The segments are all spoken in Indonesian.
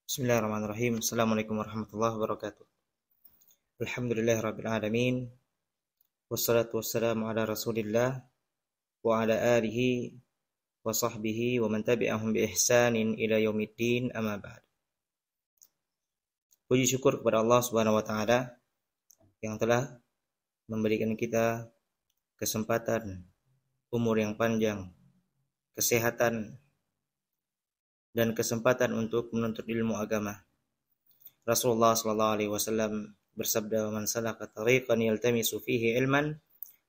Bismillahirrahmanirrahim. Assalamualaikum warahmatullahi wabarakatuh. Alhamdulillahirabbil alamin. Wassalatu wassalamu ala Rasulillah wa ala alihi wa sahbihi wa man tabi'ahum bi ihsanin ila yaumiddin, amma ba'd. Puji syukur kepada Allah Subhanahu wa taala yang telah memberikan kita kesempatan, umur yang panjang, kesehatan dan kesempatan untuk menuntut ilmu agama. Rasulullah sallallahu alaihi wasallam bersabda, "Man salaka tariqan yaltamisu fihi ilman,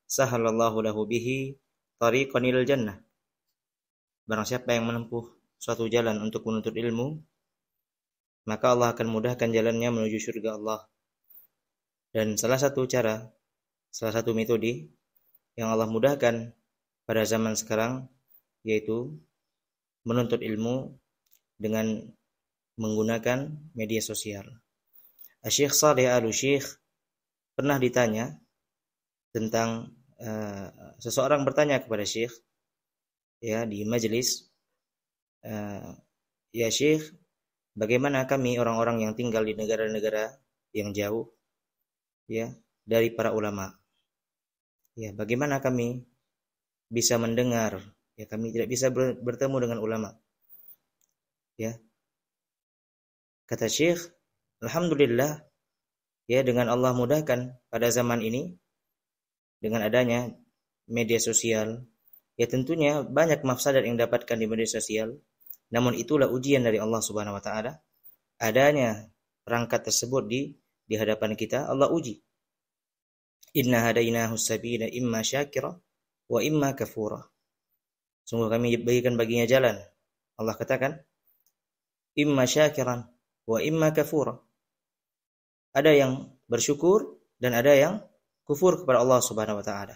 sahalallahu lahu bihi tariqan ilal jannah." Barang siapa yang menempuh suatu jalan untuk menuntut ilmu, maka Allah akan mudahkan jalannya menuju surga Allah. Dan salah satu metode yang Allah mudahkan pada zaman sekarang yaitu menuntut ilmu dengan menggunakan media sosial. Syekh Saleh Al-Syekh pernah ditanya tentang seseorang bertanya kepada Syekh ya di majelis, ya Syekh, bagaimana kami orang-orang yang tinggal di negara-negara yang jauh ya dari para ulama? Ya, bagaimana kami bisa mendengar? Ya, kami tidak bisa bertemu dengan ulama. Ya. Kata Syekh, alhamdulillah ya dengan Allah mudahkan pada zaman ini dengan adanya media sosial. Ya tentunya banyak mafsadat yang dapatkan di media sosial. Namun itulah ujian dari Allah Subhanahu wa taala. Adanya perangkat tersebut di hadapan kita, Allah uji. Inna hadainahu sabila imma syakira wa imma kafura. Sungguh kami berikan baginya jalan. Allah katakan, imma syakiran wa imma kafura. Ada yang bersyukur dan ada yang kufur kepada Allah Subhanahu wa taala.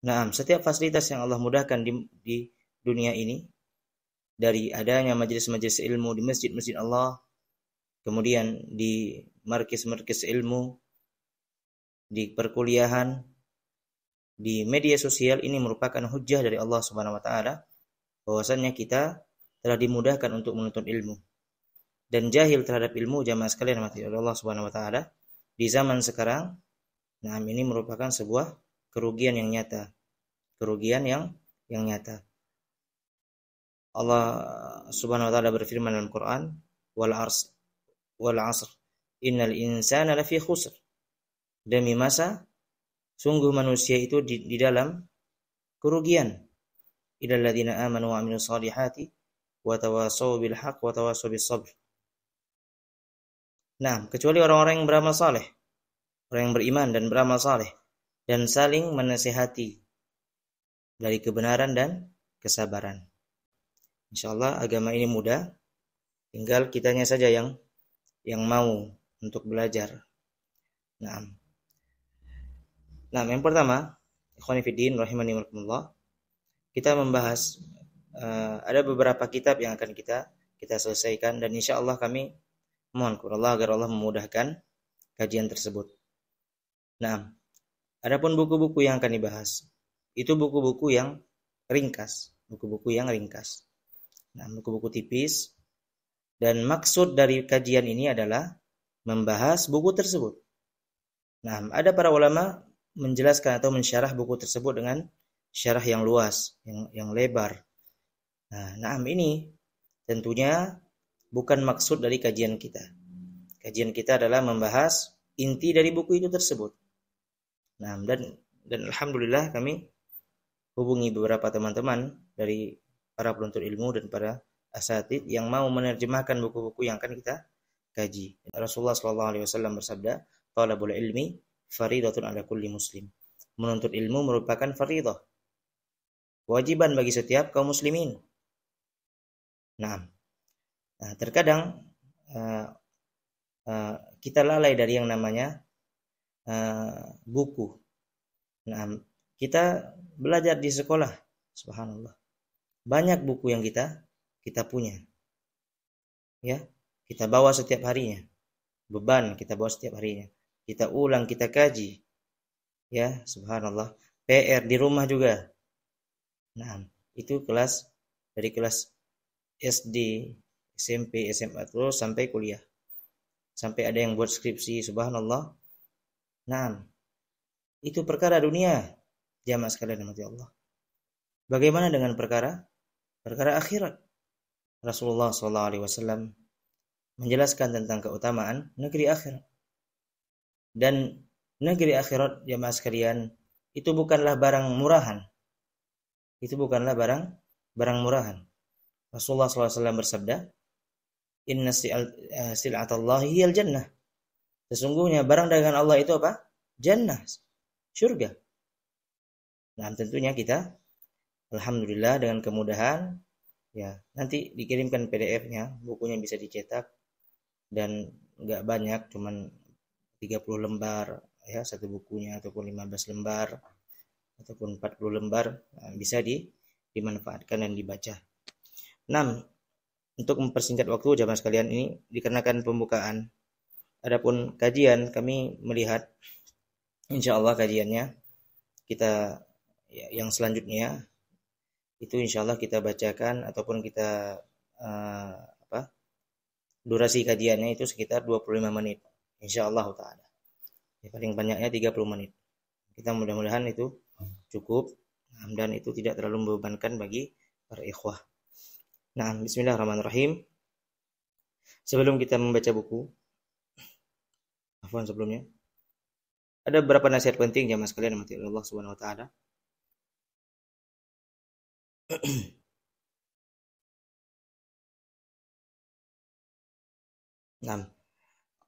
Nah, setiap fasilitas yang Allah mudahkan di dunia ini, dari adanya majelis-majelis ilmu di masjid-masjid Allah, kemudian di markis-markis ilmu, di perkuliahan, di media sosial, ini merupakan hujjah dari Allah Subhanahu wa taala bahwasannya kita telah dimudahkan untuk menuntut ilmu. Dan jahil terhadap ilmu, jamaah sekalian mati oleh Allah Subhanahu wa taala di zaman sekarang, nah ini merupakan sebuah kerugian yang nyata. Kerugian yang nyata. Allah Subhanahu wa taala berfirman dalam Quran, wal 'asr innal insana lafi khusr. Demi masa, sungguh manusia itu di dalam kerugian. Illal ladzina amanu wa 'amilus shalihati wa tawassaw bil haqq wa tawassaw bis sabr. Nah, kecuali orang-orang yang beramal saleh, orang yang beriman dan beramal saleh dan saling menasihati dari kebenaran dan kesabaran. Insyaallah agama ini mudah, tinggal kitanya saja yang mau untuk belajar. Nah, yang pertama, ikhwani fiddin rahimani wa rahimakumullah, kita membahas ada beberapa kitab yang akan kita selesaikan dan insyaallah kami mohon kepada Allah agar Allah memudahkan kajian tersebut. Nah, adapun buku-buku yang akan dibahas, itu buku-buku yang ringkas, Nah, buku-buku tipis, dan maksud dari kajian ini adalah membahas buku tersebut. Nah, ada para ulama menjelaskan atau mensyarah buku tersebut dengan syarah yang luas, yang lebar. Nah, ini tentunya bukan maksud dari kajian kita. Kajian kita adalah membahas inti dari buku itu tersebut. Nah, dan alhamdulillah kami hubungi beberapa teman-teman dari para penuntut ilmu dan para asatidz yang mau menerjemahkan buku-buku yang akan kita kaji. Rasulullah sallallahu alaihi wasallam bersabda, "Talabul ilmi fariidatun 'ala kulli muslim." Menuntut ilmu merupakan fariidah, kewajiban bagi setiap kaum muslimin. Nah, terkadang kita lalai dari yang namanya buku. Nah, kita belajar di sekolah, subhanallah. Banyak buku yang kita punya. Ya, kita bawa setiap harinya. Beban kita bawa setiap harinya. Kita ulang, kita kaji. Ya, subhanallah. PR di rumah juga. Nah, itu dari kelas SD, SMP, SMA, terus sampai kuliah. Sampai ada yang buat skripsi, subhanallah. Nah, itu perkara dunia, jamaah sekalian rahmati Allah. Bagaimana dengan perkara akhirat? Rasulullah SAW menjelaskan tentang keutamaan negeri akhirat. Dan negeri akhirat, jamaah sekalian, itu bukanlah barang murahan. Itu bukanlah barang murahan. Rasulullah SAW bersabda, Inna sil'atallahi hiyal jannah. Sesungguhnya barang dagangan Allah itu apa? Jannah, surga. Nah, tentunya kita, alhamdulillah dengan kemudahan, ya nanti dikirimkan PDF-nya, bukunya bisa dicetak dan nggak banyak, cuman 30 lembar ya satu bukunya, ataupun 15 lembar ataupun 40 lembar, bisa dimanfaatkan dan dibaca. 6. Untuk mempersingkat waktu jamaah sekalian, ini dikarenakan pembukaan. Adapun kajian, kami melihat insyaallah kajiannya kita yang selanjutnya itu insyaallah kita bacakan ataupun kita durasi kajiannya itu sekitar 25 menit insyaallah taala. Ya, paling banyaknya 30 menit. Kita mudah-mudahan itu cukup dan itu tidak terlalu membebankan bagi para ikhwah. Nah, bismillahirrahmanirrahim. Sebelum kita membaca buku, sebelumnya ada beberapa nasihat penting jamaah sekalian rahmati Allah Subhanahu wa taala. Nah,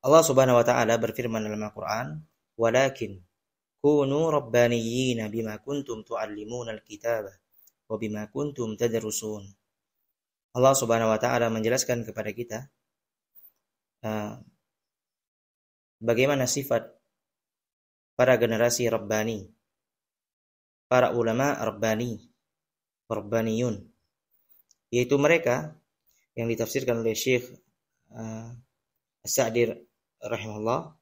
Allah Subhanahu wa taala berfirman dalam Al-Qur'an, "Walakin kunu rabbaniyina bima kuntum tu'allimuna al-kitaba wa bima kuntum tadrusun." Allah Subhanahu wa taala menjelaskan kepada kita bagaimana sifat para generasi rabbani, para ulama rabbaniyun, yaitu mereka yang ditafsirkan oleh Syekh As-Sa'di rahimahullah.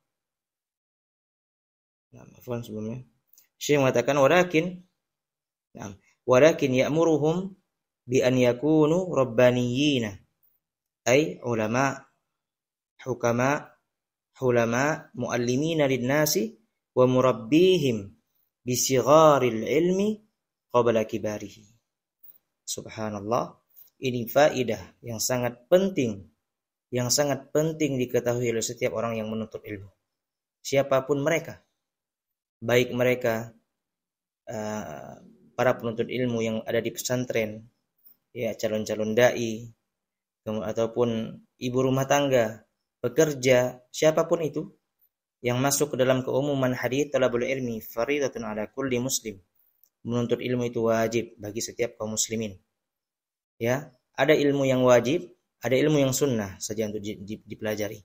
Sebelumnya Syekh mengatakan walakin ya'muruhum bi an yakunu rabbaniyina, ay ulama, hukama, hulama, muallimina lin-nasi wa murabbihim bi sigharil ilmi qabla kibarihi. Subhanallah, ini faidah yang sangat penting diketahui oleh setiap orang yang menuntut ilmu. Siapapun mereka, baik mereka para penuntut ilmu yang ada di pesantren, ya calon-calon dai, ataupun ibu rumah tangga, pekerja, siapapun itu yang masuk ke dalam keumuman hadits talabul ilmi fardhatun ala kulli muslim. Menuntut ilmu itu wajib bagi setiap kaum muslimin. Ya, ada ilmu yang wajib, ada ilmu yang sunnah saja untuk dipelajari.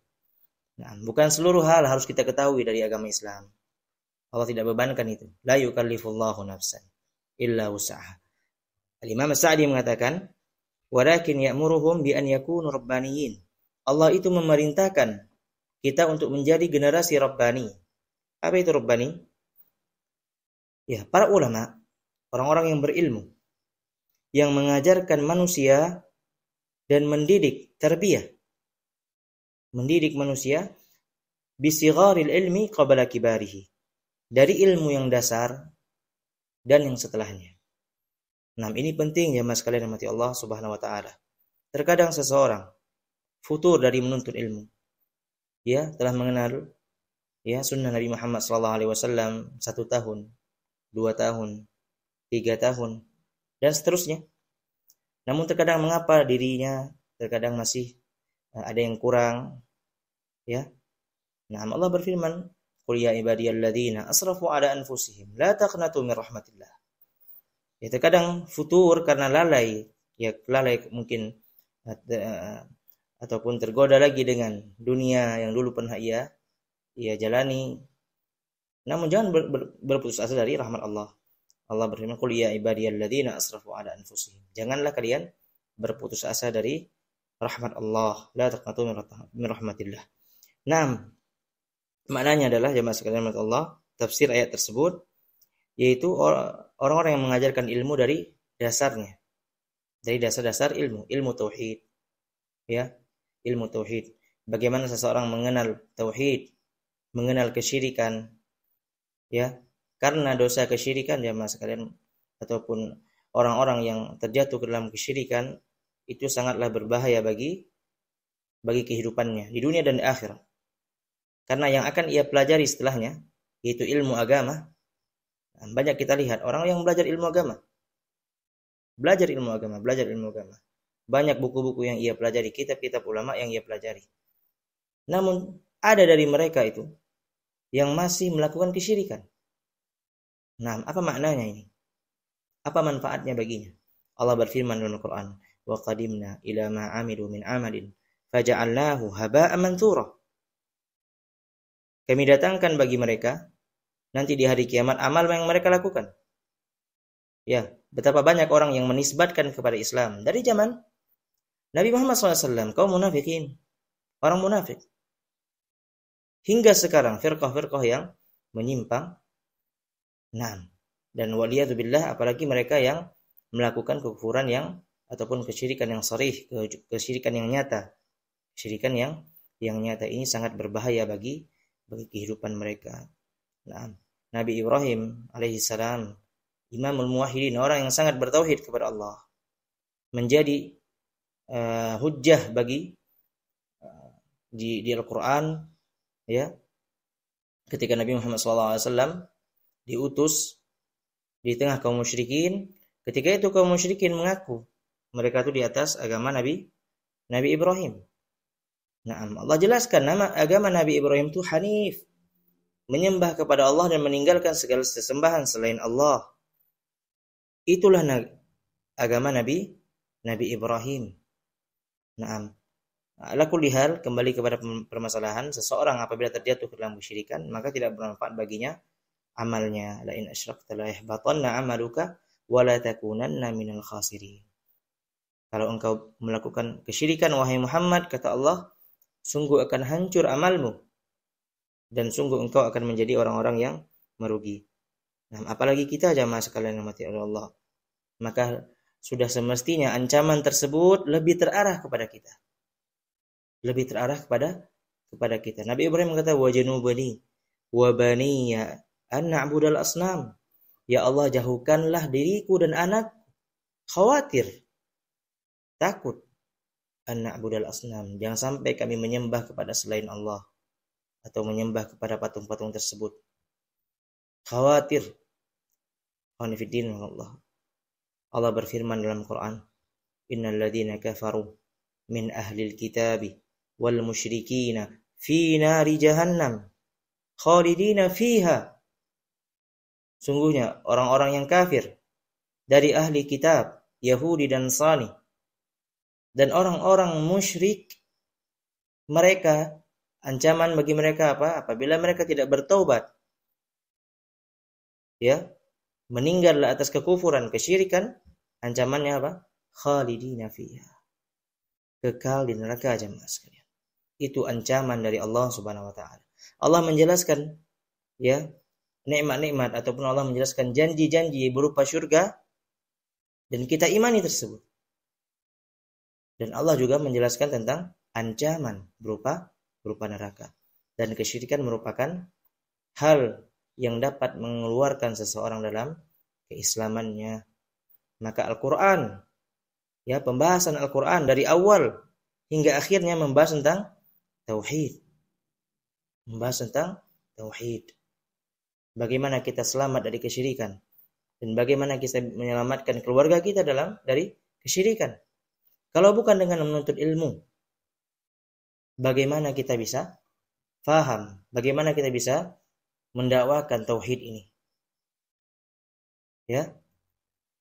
Nah, bukan seluruh hal harus kita ketahui dari agama Islam. Allah tidak bebankan itu. La yukallifullahu nafsan illa wus'aha. Al-Imam As-Sa'di mengatakan, "Walakin ya'muruhum bi an yakunu rabbaniyin." Allah itu memerintahkan kita untuk menjadi generasi rabbani. Apa itu rabbani? Ya, para ulama, orang-orang yang berilmu, yang mengajarkan manusia dan mendidik tarbiyah, mendidik manusia bisigharil ilmi qabla kibarihi, dari ilmu yang dasar dan yang setelahnya. Nah, ini penting ya mas kalian rahmati Allah Subhanahu wa taala. Terkadang seseorang futur dari menuntut ilmu, ya telah mengenal ya sunnah Nabi Muhammad SAW 1 tahun, 2 tahun, 3 tahun dan seterusnya. Namun terkadang mengapa dirinya terkadang masih ada yang kurang, ya. Nah, Allah berfirman, "Qul ya ibadiyalladzina asrafu ala anfusihim la taqnatu min rahmatillah." Ya, terkadang futur karena lalai, ya lalai mungkin ataupun tergoda lagi dengan dunia yang dulu pernah ia jalani. Namun jangan berputus asa dari rahmat Allah. Allah berfirman, "Qul ya ibadiyalladzina asrafu ala anfusihim." Janganlah kalian berputus asa dari rahmat Allah. La taqnatu min rahmatillah. Nah, maknanya adalah jemaah sekalian rahmat Allah, tafsir ayat tersebut yaitu orang-orang yang mengajarkan ilmu dari dasarnya. Dari dasar-dasar ilmu tauhid. ya, ilmu tauhid. Bagaimana seseorang mengenal tauhid, mengenal kesyirikan, ya. Karena dosa kesyirikan jamaah sekalian ataupun orang-orang yang terjatuh ke dalam kesyirikan itu sangatlah berbahaya bagi kehidupannya di dunia dan di akhirat. Karena yang akan ia pelajari setelahnya yaitu ilmu agama. Banyak kita lihat orang yang belajar ilmu agama. Belajar ilmu agama. Banyak buku-buku yang ia pelajari, kitab-kitab ulama yang ia pelajari. Namun ada dari mereka itu yang masih melakukan kesyirikan. Nah, apa maknanya ini? Apa manfaatnya baginya? Allah berfirman dalam Al-Quran, "Wa qadimna ila ma 'amilu min 'amalin faja'alnahu haba'an mantsura." Kami datangkan bagi mereka nanti di hari kiamat amal yang mereka lakukan. Ya, betapa banyak orang yang menisbatkan kepada Islam dari zaman Nabi Muhammad SAW, kaum munafikin, orang munafik. Hingga sekarang firqah-firqah yang menyimpang. Nah, dan waliyadzubillah apalagi mereka yang melakukan kekufuran yang ataupun kesyirikan yang sharih, kesyirikan yang nyata. Kesyirikan yang nyata ini sangat berbahaya bagi kehidupan mereka. Nah, Nabi Ibrahim alaihissalam, Imamul Muwahhidin, orang yang sangat bertauhid kepada Allah, menjadi hujjah bagi di Al-Quran, ya, ketika Nabi Muhammad SAW diutus di tengah kaum musyrikin. Ketika itu kaum musyrikin mengaku mereka itu di atas agama Nabi Ibrahim. Nah, Allah jelaskan nama agama Nabi Ibrahim itu Hanif, menyembah kepada Allah dan meninggalkan segala sesembahan selain Allah. Itulah agama Nabi Ibrahim. Nah, ala kulli hal, kembali kepada permasalahan, seseorang apabila terjatuh ke dalam kesyirikan maka tidak bermanfaat baginya amalnya. La in asyrakta la yahbatanna 'amaluka wa la takunanna minal khasirin. Kalau engkau melakukan kesyirikan wahai Muhammad, kata Allah, sungguh akan hancur amalmu dan sungguh engkau akan menjadi orang-orang yang merugi. Nah, apalagi kita jamaah sekalian yang mati oleh Allah. Maka sudah semestinya ancaman tersebut lebih terarah kepada kita. Lebih terarah kepada kita. Nabi Ibrahim kata, "Wa janubani wa baniya an na'budal asnam." Ya Allah, jauhkanlah diriku dan anak khawatir, takut an na'budal asnam, jangan sampai kami menyembah kepada selain Allah atau menyembah kepada patung-patung tersebut. Khawatir. Qanifiddin Allah. Allah berfirman dalam Quran, "Innal ladzina kafaru min ahlil kitabi wal musyrikina fi nari jahannam khalidina fiha." Sungguhnya orang-orang yang kafir dari ahli kitab, Yahudi dan Nasrani, dan orang-orang musyrik, mereka ancaman bagi mereka apa? Apabila mereka tidak bertaubat, ya, meninggal atas kekufuran, kesyirikan, ancamannya apa? Khalidina fiha. Kekal di neraka jemaah sekalian. Itu ancaman dari Allah Subhanahu wa taala. Allah menjelaskan, ya, nikmat-nikmat ataupun Allah menjelaskan janji-janji berupa syurga dan kita imani tersebut. Dan Allah juga menjelaskan tentang ancaman berupa neraka. Dan kesyirikan merupakan hal yang dapat mengeluarkan seseorang dalam keislamannya. Maka Al-Quran, ya, pembahasan Al-Quran dari awal hingga akhirnya membahas tentang tauhid. Membahas tentang tauhid. Bagaimana kita selamat dari kesyirikan dan bagaimana kita menyelamatkan keluarga kita dari kesyirikan. Kalau bukan dengan menuntut ilmu, bagaimana kita bisa faham, bagaimana kita bisa mendakwakan tauhid ini? Ya.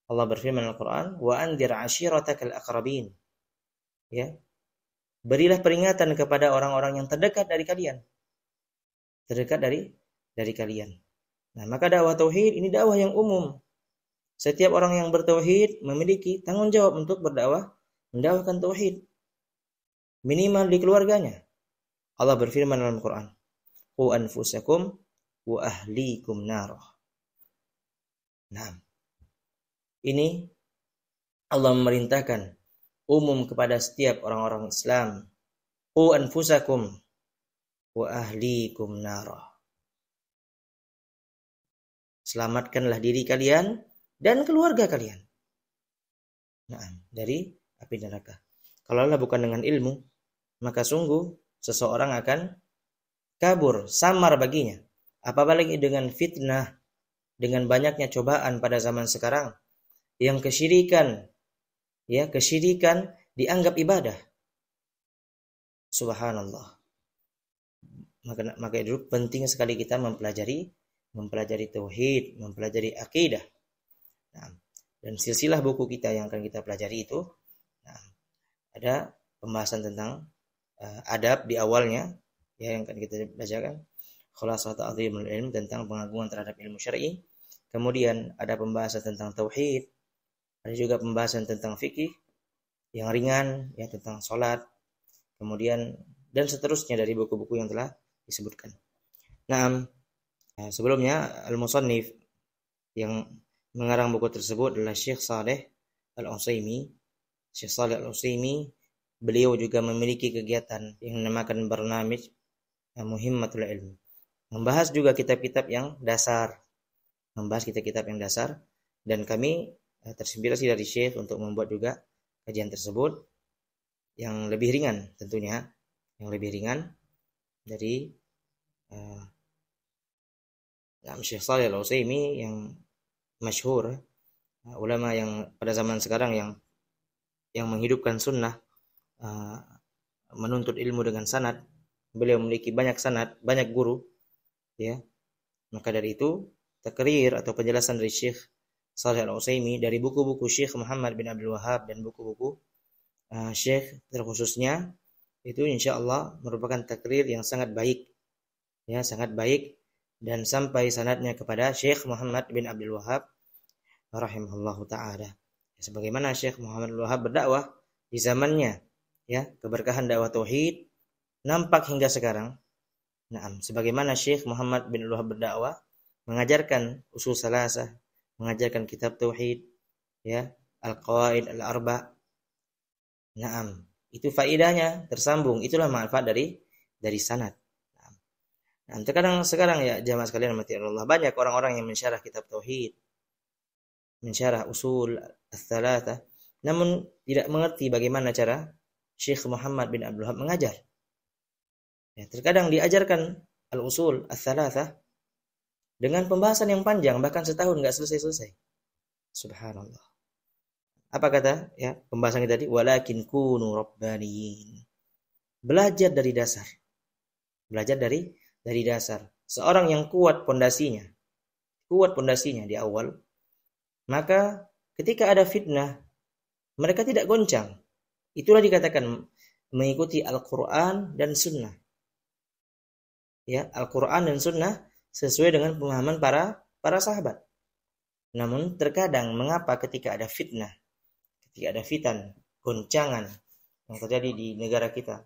Allah berfirman dalam Al-Quran, "Wa anzir 'ashiratakal aqrabin." Ya. Berilah peringatan kepada orang-orang yang terdekat dari kalian. Terdekat dari kalian. Nah, maka dakwah tauhid ini dakwah yang umum. Setiap orang yang bertauhid memiliki tanggung jawab untuk mendakwakan tauhid. Minimal di keluarganya. Allah berfirman dalam Al-Quran, "Qu anfusakum wa ahlikum narah." Nah, ini Allah memerintahkan umum kepada setiap orang-orang Islam. Qu anfusakum wa ahlikum nara. Selamatkanlah diri kalian dan keluarga kalian. Nah, dari api neraka. Kalau bukan dengan ilmu, maka sungguh seseorang akan kabur, samar baginya. Apalagi dengan fitnah, dengan banyaknya cobaan pada zaman sekarang, yang kesyirikan dianggap ibadah. Subhanallah. Maka itu penting sekali kita mempelajari tauhid, mempelajari akidah. Nah, dan silsilah buku kita yang akan kita pelajari itu, ada pembahasan tentang adab di awalnya, yang akan kita bacakan. Khulasat ta'zimul ilm, tentang pengagungan terhadap ilmu syar'i. Kemudian ada pembahasan tentang tauhid, ada juga pembahasan tentang fikih yang ringan, ya, tentang salat. Kemudian dan seterusnya dari buku-buku yang telah disebutkan. Nah, sebelumnya al-musannif yang mengarang buku tersebut adalah Syekh Shalih Al-Utsaimin. Syekh Shalih Al-Utsaimin, beliau juga memiliki kegiatan yang dinamakan Barnamij Muhimmatul Ilm. Membahas juga kitab-kitab yang dasar. Dan kami terinspirasi dari Syekh untuk membuat juga kajian tersebut yang lebih ringan tentunya, dari Syekh Shalih Al-Utsaimin yang masyhur, ulama yang pada zaman sekarang yang menghidupkan sunnah, menuntut ilmu dengan sanad. Beliau memiliki banyak sanad, banyak guru, ya. Maka dari itu takrir atau penjelasan dari Syekh Shalih Al-Utsaimin dari buku-buku Syekh Muhammad bin Abdul Wahhab dan buku-buku Syekh terkhususnya itu insyaallah merupakan takrir yang sangat baik, ya, sangat baik, dan sampai sanadnya kepada Syekh Muhammad bin Abdul Wahhab rahimahullahu taala. Sebagaimana Syekh Muhammad bin Abdul Wahhab berdakwah di zamannya, ya, keberkahan dakwah tauhid nampak hingga sekarang. Naam, sebagaimana Syekh Muhammad bin Abdul Wahhab berdakwah, mengajarkan usul salasah, mengajarkan kitab tauhid, ya, al-qawaid al-arba'. Naam, itu faedahnya tersambung, itulah manfaat dari sanad. Nah, terkadang sekarang, ya jamaah sekalian rahmati Allah, banyak orang-orang yang mensyarah kitab tauhid, mensyarah usul ats-tsalatsah, namun tidak mengerti bagaimana cara Syekh Muhammad bin Abdul Wahhab mengajar. Ya, terkadang diajarkan al-usul ats-tsalatsah dengan pembahasan yang panjang, bahkan setahun enggak selesai-selesai. Subhanallah. Apa kata, ya, pembahasan kita tadi? Walakin kunu rabbaniyin. Belajar dari dasar. Belajar dari dasar. Seorang yang kuat pondasinya di awal, maka ketika ada fitnah, mereka tidak goncang. Itulah dikatakan mengikuti Al-Quran dan Sunnah. Ya, Al-Quran dan Sunnah sesuai dengan pemahaman para sahabat. Namun terkadang mengapa ketika ada fitnah, fitan, goncangan yang terjadi di negara kita,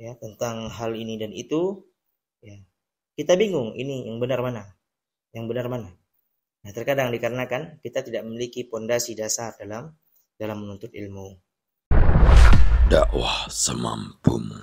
ya, tentang hal ini dan itu, ya, kita bingung ini yang benar mana. Nah, terkadang dikarenakan kita tidak memiliki pondasi dasar dalam menuntut ilmu. Dakwah semampumu.